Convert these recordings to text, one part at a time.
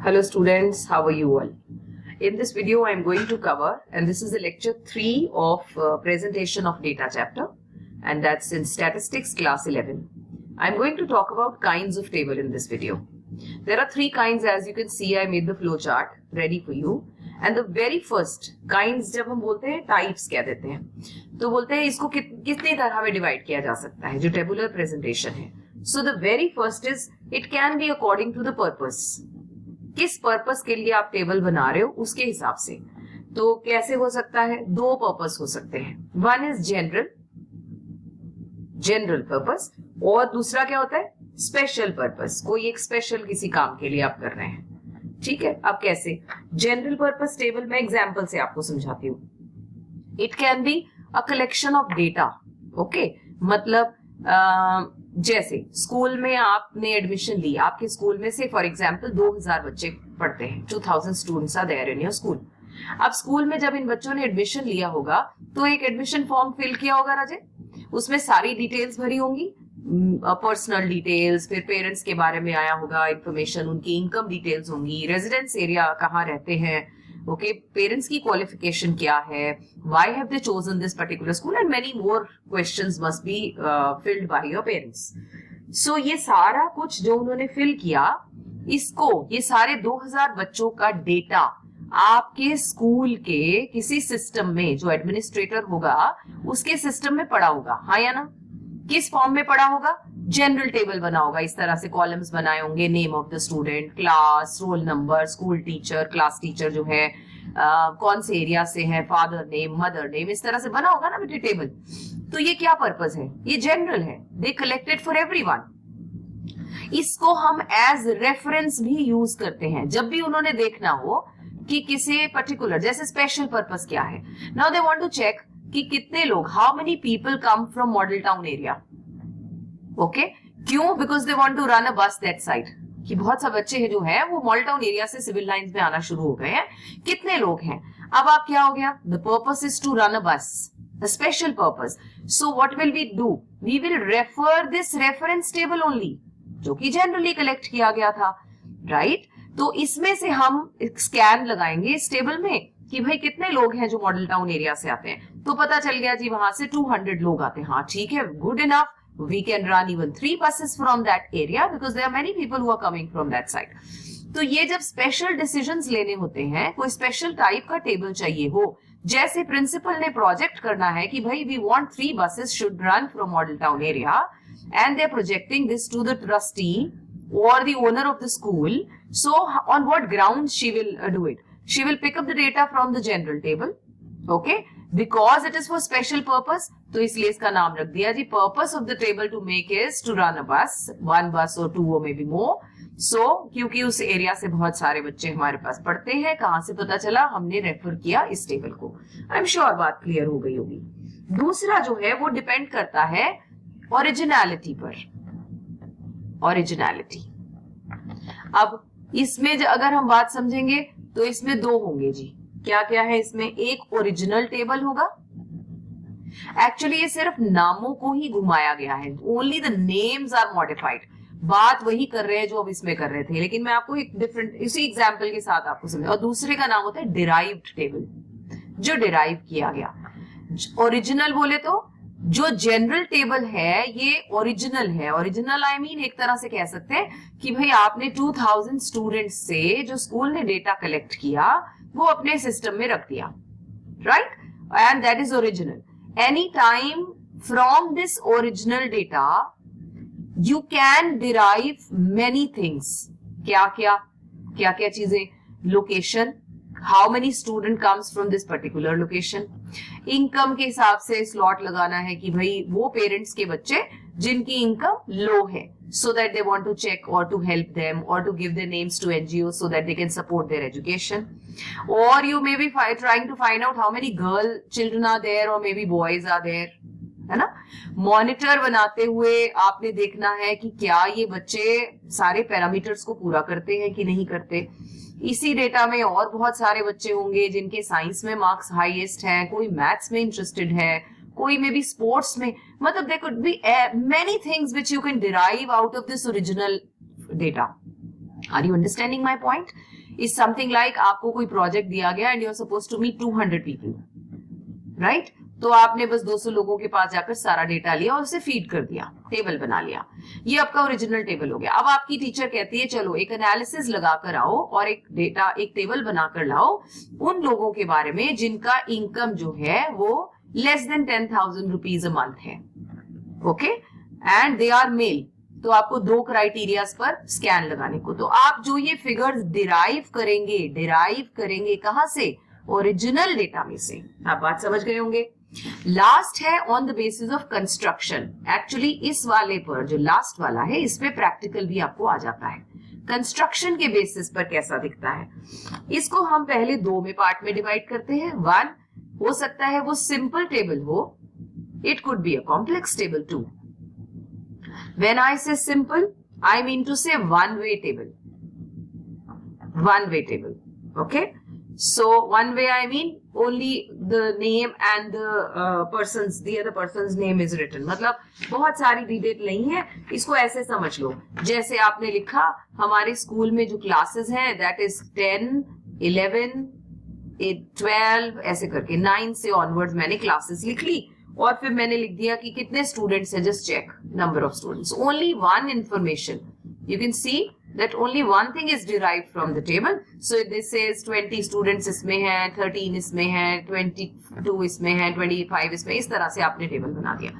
Hello students, how are you all? In this video I am going to cover, and this is the lecture 3 of presentation of data chapter, and that's in statistics class 11. I am going to talk about kinds of table in this video. There are 3 kinds. As you can see, I made the flow chart ready for you. And the very first kinds, जब हम बोलते हैं types क्या देते हैं, तो बोलते हैं इसको कितनी तरह में डिवाइड किया जा सकता है, जो टेबुलर प्रेजेंटेशन है. So the very first is it can be according to the purpose. किस पर्पस के लिए आप टेबल बना रहे हो उसके हिसाब से. तो कैसे हो सकता है? 2 पर्पस हो सकते हैं. वन इज जनरल पर्पस, और दूसरा क्या होता है? Special purpose. कोई एक स्पेशल किसी काम के लिए आप कर रहे हैं. ठीक है. अब कैसे? जनरल पर्पस टेबल में एग्जांपल से आपको समझाती हूँ. It can be a collection of data. Okay, मतलब जैसे स्कूल में आपने एडमिशन ली, आपके स्कूल में से फॉर एग्जांपल 2000 बच्चे पढ़ते हैं. 2000 students are there in your school. अब स्कूल में जब इन बच्चों ने एडमिशन लिया होगा तो एक एडमिशन फॉर्म फिल किया होगा राजे. उसमें सारी डिटेल्स भरी होंगी, पर्सनल डिटेल्स, फिर पेरेंट्स के बारे में आया होगा इंफॉर्मेशन, उनकी इनकम डिटेल्स होंगी, रेजिडेंस एरिया कहाँ रहते हैं, ओके, पेरेंट्स की क्वालिफिकेशन क्या है, why have they chosen this particular school, and many more questions must be filled by your parents. So ये सारा कुछ जो उन्होंने फिल किया, इसको ये सारे 2000 बच्चों का डेटा आपके स्कूल के किसी सिस्टम में, जो एडमिनिस्ट्रेटर होगा उसके सिस्टम में पड़ा होगा. हाँ या ना? किस फॉर्म में पड़ा होगा? जनरल टेबल बना होगा. इस तरह से कॉलम्स बनाए होंगे, name of the student, class, roll number, school teacher, class teacher जो है, कौन से एरिया से है, फादर नेम, मदर नेम, इस तरह से बना होगा ना बेटे टेबल. तो ये क्या पर्पस है? ये जनरल है. They collected for everyone. इसको हम एज रेफरेंस भी यूज करते हैं जब भी उन्होंने देखना हो कि किसी पर्टिकुलर, जैसे स्पेशल पर्पस क्या है. Now they want to check कि कितने लोग, how many people come from model town area. Okay, क्यों? Because they want to run a bus that side. कि बहुत सारे बच्चे हैं जो है वो मॉडल टाउन एरिया से सिविल लाइंस में आना शुरू हो गए हैं. कितने लोग हैं? अब आप क्या हो गया? The purpose is to run a bus, a special purpose. So what will we do? We will refer this reference table only, जो कि जनरली कलेक्ट किया गया था, राइट? तो इसमें से हम स्कैन लगाएंगे इस टेबल में कि भाई कितने लोग हैं जो मॉडल टाउन एरिया से आते हैं. तो पता चल गया जी वहां से 200 लोग आते हैं. हाँ ठीक है, good enough. We can run even 3 buses from that area because there are many people who are coming from that side. तो ये जब स्पेशल डिसीजंस लेने होते हैं, कोई स्पेशल टाइप का टेबल चाहिए हो, जैसे प्रिंसिपल ने प्रोजेक्ट करना है कि भाई we want 3 buses should run from Model town area and they're projecting this to the trustee or the owner of the school. So on what grounds she will do it? She will pick up the data from the general table, okay, because it is for special purpose. तो इसलिए इसका नाम रख दिया जी, purpose of the table to make is to run a bus, 1 bus or 2 or maybe more. So क्योंकि उस area से बहुत सारे बच्चे हमारे पास पढ़ते हैं. कहां से पता चला? हमने रेफर किया इस टेबल को. आई एम श्योर बात क्लियर हो गई होगी. दूसरा जो है वो डिपेंड करता है ओरिजिनलिटी पर. ओरिजिनलिटी. अब इसमें अगर हम बात समझेंगे तो इसमें 2 होंगे जी. क्या क्या है इसमें? एक ओरिजिनल टेबल होगा. एक्चुअली ये सिर्फ नामों को ही घुमाया गया है. Only the names are modified. बात वही कर रहे हैं जो अब इसमें कर रहे थे, लेकिन मैं आपको एक डिफरेंट इसी एग्जांपल के साथ आपको समझ. और दूसरे का नाम होता है डिराइव्ड टेबल, जो डिराइव किया गया. ओरिजिनल बोले तो जो जनरल टेबल है ये ओरिजिनल है. ओरिजिनल आई मीन एक तरह से कह सकते हैं कि भाई आपने 2000 स्टूडेंट्स से जो स्कूल ने डेटा कलेक्ट किया वो अपने सिस्टम में रख दिया, right? And that is original. Any time from this original data you can derive many things. क्या क्या चीजें? Location, how many student comes from this particular location. Income के हिसाब से स्लॉट लगाना है कि भाई वो पेरेंट्स के बच्चे जिनकी इनकम लो है, so that they want to check or to help them or to give their names to NGOs so that they can support their education. Or you may be trying to find out how many girl children are there or maybe boys are there, है ना? Monitor बनाते हुए आपने देखना है कि क्या ये बच्चे सारे पैरामीटर्स को पूरा करते हैं कि नहीं करते. इसी डेटा में और बहुत सारे बच्चे होंगे जिनके साइंस में मार्क्स हाईएस्ट हैं, कोई मैथ्स में इंटरेस्टेड है, कोई में भी स्पोर्ट्स में. मतलब there could be many things which you can derive out of this original data. Are you understanding my point? Is something like आपको कोई प्रोजेक्ट दिया गया and you are suppose to meet 200 people, right? तो आपने बस 200 लोगों के पास जाकर सारा डेटा लिया और उसे फीड कर दिया, टेबल बना लिया। ये आपका ओरिजिनल टेबल हो गया। अब आपकी टीचर कहती है चलो एक एनालिसिस लगा कर आओ और एक टेबल बनाकर लाओ उन लोगों के बारे में जिनका इनकम जो है वो less than 10,000 rupees a month है, okay, and they are male. तो आपको 2 क्राइटेरियाज पर स्कैन लगाने को, तो आप जो ये फिगर्स डिराइव करेंगे कहां से? ओरिजिनल डेटा में से। आप बात समझ गए होंगे। लास्ट है on the basis of construction. Actually इस वाले पर जो लास्ट वाला है इस पे प्रैक्टिकल भी आपको आ जाता है। कंस्ट्रक्शन के बेसिस पर कैसा दिखता है, इसको हम पहले 2 में पार्ट में डिवाइड करते हैं। 1 हो सकता है वो सिंपल टेबल हो, it could be a complex table too. When I say simple I mean to say one way table, okay. So one way I mean only the name and the other person's name is written. मतलब बहुत सारी detail नहीं है, इसको ऐसे समझ लो जैसे आपने लिखा हमारे स्कूल में जो क्लासेस हैं that is 10, 11, 12 ऐसे करके 9 से ऑनवर्ड्स मैंने क्लासेस लिख ली और फिर मैंने लिख दिया कि कितने स्टूडेंट्स हैं, just check number of students, only one information. You can see that only one thing is derived from the table. So this says 20 students इसमें है, 13 इसमें है, 22 इसमें है, 25 इसमें, इस तरह से आपने टेबल बना दिया।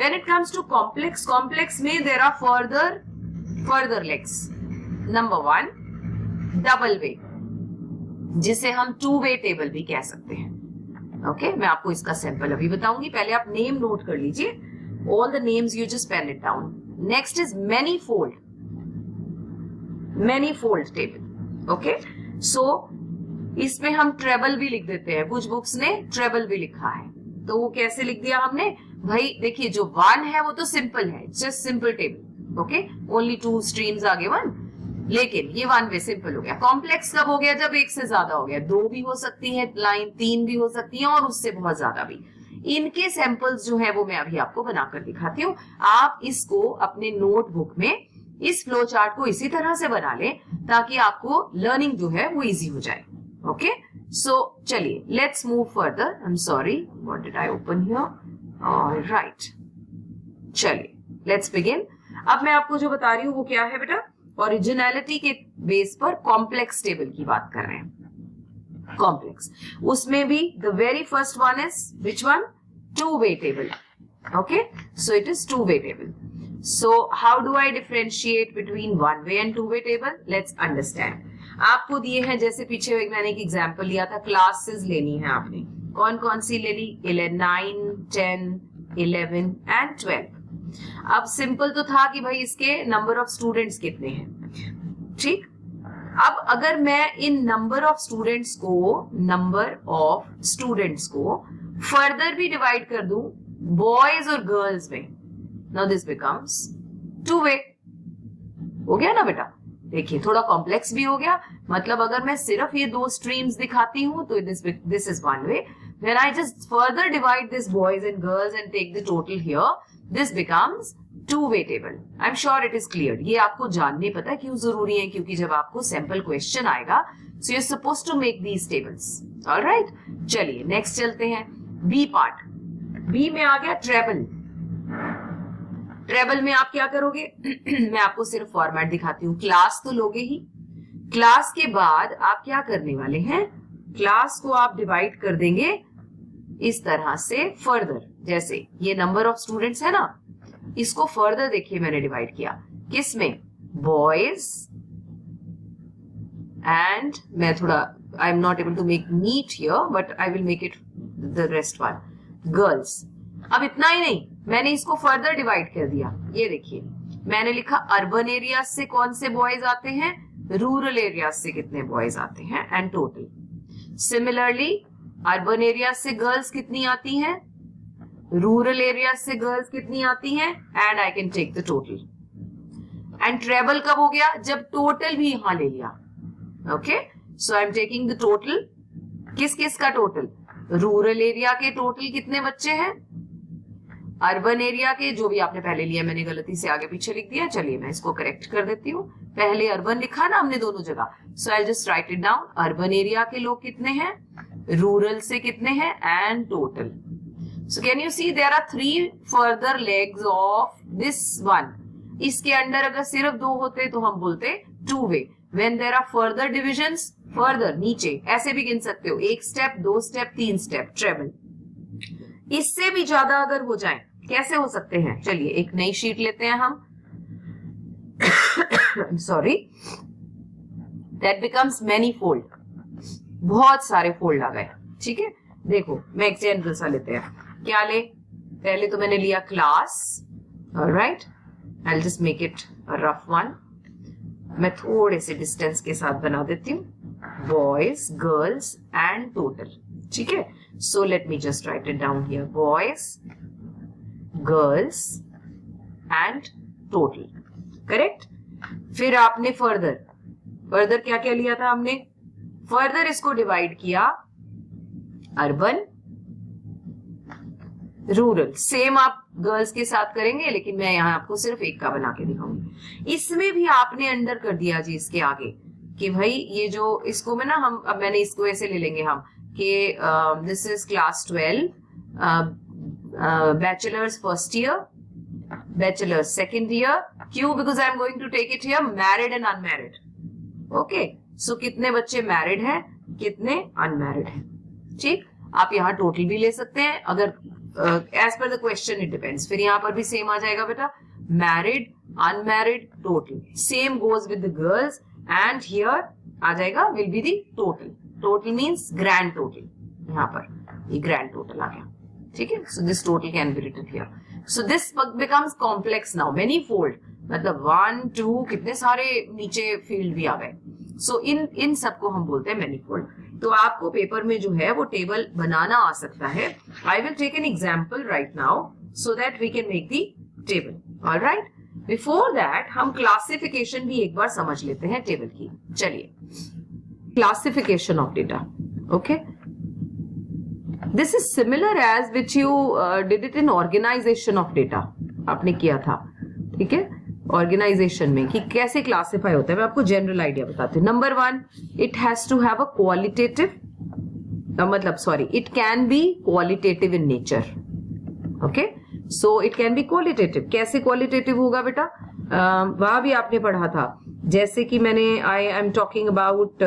When it comes to complex में there are further legs. Number 1 double way, जिसे हम 2 way टेबल भी कह सकते हैं। ओके, मैं आपको इसका सैंपल अभी बताऊंगी, पहले आप नेम नोट कर लीजिए। All the names you just pen it down. Next is many-fold table, okay. So इसमें हम ट्रेबल भी लिख देते हैं, कुछ बुक्स ने ट्रेबल भी लिखा है, तो वो कैसे लिख दिया हमने भाई? देखिए जो 1 है वो तो सिंपल है, just simple table, okay, only 2 streams आगे 1, लेकिन ये 1 वे सिंपल हो गया। कॉम्प्लेक्स कब हो गया? जब 1 से ज्यादा हो गया, 2 भी हो सकती है लाइन, 3 भी हो सकती है और उससे बहुत ज्यादा भी। इनके सैंपल्स जो है वो मैं अभी आपको बनाकर दिखाती हूँ। आप इसको अपने नोटबुक में इस फ्लो चार्ट को इसी तरह से बना लें ताकि आपको लर्निंग जो है वो इजी हो जाए, ओके। सो चलिए let's move further. I am sorry, what did I open here? Alright, चलिए लेट्स बिगिन। अब मैं आपको जो बता रही हूँ वो क्या है बेटा? ओरिजिनलिटी के बेस पर कॉम्प्लेक्स टेबल की बात कर रहे हैं। कॉम्प्लेक्स, उसमें भी the very first one is which one? 2 way table, okay, so it is 2 way table. So how do I differentiate between 1 way and 2 way table? Let's understand. आपको दिए हैं, जैसे पीछे मैंने एक एग्जांपल लिया था, क्लासेस लेनी है आपने, कौन कौन सी ले ली? 9, 10, 11 and 12। अब सिंपल तो था कि भाई इसके नंबर ऑफ स्टूडेंट्स कितने हैं, ठीक। अब अगर मैं इन नंबर ऑफ स्टूडेंट्स को फर्दर भी डिवाइड कर दूं बॉयज और गर्ल्स में, नाउ दिस बिकम्स 2 way। हो गया ना बेटा? देखिए थोड़ा कॉम्प्लेक्स भी हो गया। मतलब अगर मैं सिर्फ ये 2 स्ट्रीम्स दिखाती हूं तो this is 1 way। When I just further divide this boys and girls and take the total here, this becomes 2 way table. I am sure it is clear. ये आपको जानने पता क्यों जरूरी है? क्योंकि जब आपको सैंपल क्वेश्चन आएगा so you are supposed to make these tables, alright. चलिए नेक्स्ट चलते हैं, बी पार्ट। बी में आ गया ट्रेबल। ट्रेबल में आप क्या करोगे? मैं आपको सिर्फ फॉर्मेट दिखाती हूँ। क्लास तो लोगे ही, क्लास के बाद आप क्या करने वाले हैं? क्लास को आप डिवाइड कर देंगे इस तरह से फर्दर, जैसे ये नंबर ऑफ स्टूडेंट्स है ना, इसको फर्दर देखिए मैंने डिवाइड किया किस में? बॉयज एंड मैं थोड़ा I am not able to make neat here but I will make it the rest one, girls. अब इतना ही नहीं, मैंने इसको फर्दर डिवाइड कर दिया। ये देखिए मैंने लिखा अर्बन एरियाज से कौन से बॉयज आते हैं, रूरल एरियाज से कितने बॉयज आते हैं, and total. Similarly urban areas से गर्ल्स कितनी आती हैं, रूरल एरियाज से गर्ल्स कितनी आती हैं, and I can take the total. And treble कब हो गया? जब टोटल भी यहां ले लिया। Okay, so I am taking the total. किस किस का टोटल? रूरल एरिया के टोटल कितने बच्चे हैं, अर्बन एरिया के जो भी आपने पहले लिया, मैंने गलती से आगे पीछे लिख दिया, चलिए मैं इसको करेक्ट कर देती हूँ। पहले अर्बन लिखा ना हमने दोनों जगह, so I just write it down. Urban area के लोग कितने हैं, रूरल से कितने हैं, and total. So can you see there are 3 further legs of this one. इसके अंडर अगर सिर्फ 2 होते तो हम बोलते 2 way. When there are further divisions, further नीचे ऐसे भी गिन सकते हो, 1 स्टेप, 2 स्टेप, 3 स्टेप, ट्रेवल। इससे भी ज्यादा अगर हो जाए कैसे हो सकते हैं, चलिए एक नई शीट लेते हैं हम। Sorry, that becomes many fold, बहुत सारे फोल्ड आ गए। ठीक है, देखो मैं एग्जाम्पल सा लेते हैं, क्या ले, पहले तो मैंने लिया class, alright, I will just make it a rough one. मैं थोड़े से डिस्टेंस के साथ बना देती हूँ, बॉयज, गर्ल्स एंड टोटल। ठीक है, so let me just write it down here, boys, girls and total, correct. फिर आपने फर्दर क्या क्या लिया था हमने, फर्दर इसको डिवाइड किया, अर्बन, रूरल। सेम आप गर्ल्स के साथ करेंगे, लेकिन मैं यहाँ आपको सिर्फ एक का बना के दिखाऊंगी। इसमें भी आपने अंडर कर दिया जी इसके आगे कि भाई ये जो इसको में ना हम, अब मैंने इसको ऐसे ले लेंगे हम कि this is class 12, bachelors first year, bachelors second year, क्यों, because I am going to take it here married and unmarried. Okay, so कितने बच्चे मैरिड हैं, कितने अनमैरिड हैं। ठीक, आप यहाँ टोटल भी ले सकते हैं, अगर as per the question it depends. फिर यहाँ पर भी सेम आ जाएगा बेटा, married, unmarried, total. Same goes with the girls, and here आ जाएगा will be the total. Total means grand total, यहाँ पर ये ग्रैंड टोटल आ गया। ठीक है, so this total can be written here. So this becomes complex now, many fold, मतलब 1 2 कितने सारे नीचे फील्ड भी आ गए। सो इन सबको हम बोलते हैं मैनीफोल्ड। तो आपको पेपर में जो है वो टेबल बनाना आ सकता है। I will take an example right now so that we can make the table. Alright, before that हम क्लासिफिकेशन भी एक बार समझ लेते हैं टेबल की। चलिए, classification of data. Okay, this is similar as which you did it in organisation of data, आपने किया था। ठीक है, ऑर्गेनाइजेशन में कि कैसे क्लासिफाई होता है, मैं आपको जनरल आइडिया बताती हूँ। Number 1, it has to have a qualitative, मतलब sorry, it can be qualitative in nature. Okay, so it can be qualitative. कैसे क्वालिटेटिव होगा बेटा, वहां भी आपने पढ़ा था, जैसे कि मैंने I am talking about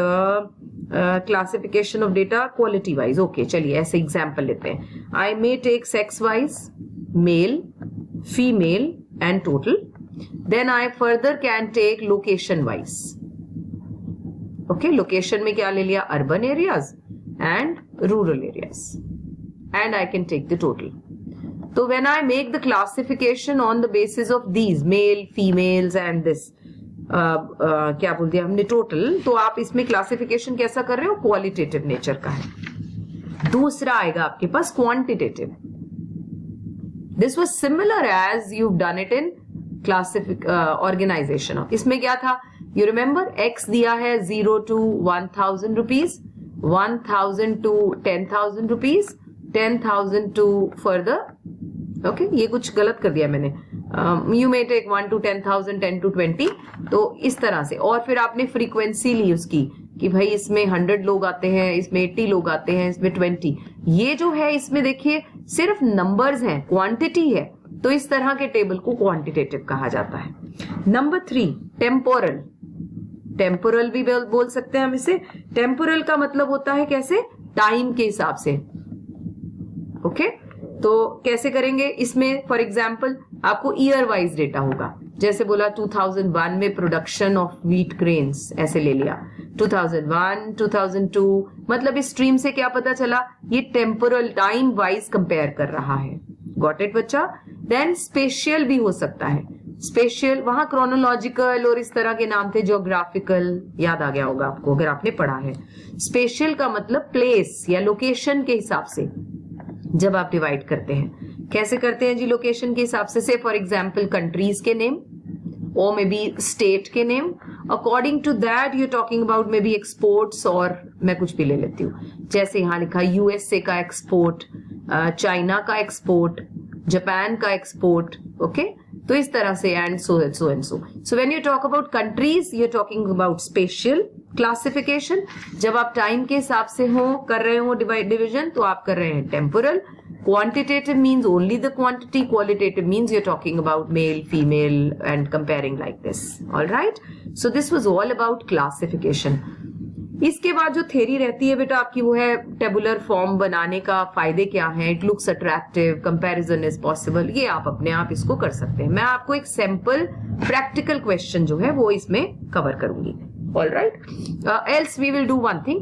classification of data quality wise. Okay, चलिए ऐसे एग्जाम्पल लेते हैं। I may take sex wise, male, female and total. Then I further can take location wise. Okay, location में क्या ले लिया, urban areas and rural areas, and I can take the total. So when I make the classification on the basis of these male, females and this क्या बोल दिया हमने, total, तो आप इसमें क्लासिफिकेशन कैसा कर रहे हो, क्वालिटेटिव नेचर का है। दूसरा आएगा आपके पास quantitative. This was similar as you done it in classific organisation of. इसमें क्या था, यू रिमेम्बर, एक्स दिया है 0 to 1000 rupees, 1000 to 10,000 rupees, 10,000 to further. Okay, ये कुछ गलत कर दिया मैंने, you may take 1 to 10,000, 10 to 20, तो इस तरह से। और फिर आपने फ्रीक्वेंसी ली उसकी कि भाई इसमें 100 लोग आते हैं, इसमें 80 लोग आते हैं, इसमें 20। ये जो है इसमें देखिए सिर्फ नंबर्स हैं, क्वांटिटी है, तो इस तरह के टेबल को क्वांटिटेटिव कहा जाता है। Number 3, temporal. टेम्पोरल भी बोल सकते हैं हम इसे। टेम्पोरल का मतलब होता है कैसे, टाइम के हिसाब से। ओके, तो कैसे करेंगे इसमें, फॉर एग्जाम्पल आपको ईयर वाइज डेटा होगा। जैसे बोला 2001 में प्रोडक्शन ऑफ व्हीट ग्रेन्स, ऐसे ले लिया 2001, 2002, मतलब इस स्ट्रीम से क्या पता चला, ये टेम्पोरल टाइम वाइज कंपेयर कर रहा है। गॉट इट बच्चा। देन स्पेशियल भी हो सकता है। स्पेशियल, वहां क्रोनोलॉजिकल और इस तरह के नाम थे, ज्योग्राफिकल, याद आ गया होगा आपको अगर आपने पढ़ा है। स्पेशियल का मतलब प्लेस या लोकेशन के हिसाब से जब आप डिवाइड करते हैं। कैसे करते हैं जी, लोकेशन के हिसाब से फॉर एग्जाम्पल कंट्रीज के नेम और मे बी स्टेट के name, according to that you talking about maybe exports, और मैं कुछ भी ले लेती हूँ, जैसे यहाँ लिखा यूएसए का एक्सपोर्ट, चाइना का एक्सपोर्ट, जापान का एक्सपोर्ट, ओके तो इस तरह से and so and so and so. So when you talk about countries you are talking about special classification. जब आप टाइम के हिसाब से हो कर रहे हो डिविजन तो आप कर रहे हैं temporal. Quantitative means only the quantity. Qualitative means you're talking about male, female and comparing like this. All right. So this was all about classification. इसके बाद जो थ्योरी रहती है बेटा आपकी वो है टेबुलर फॉर्म बनाने का फायदे क्या है. It looks attractive, comparison is possible. ये आप अपने आप इसको कर सकते हैं. मैं आपको एक सैंपल प्रैक्टिकल क्वेश्चन जो है वो इसमें कवर करूंगी. All right. Else we will do one thing.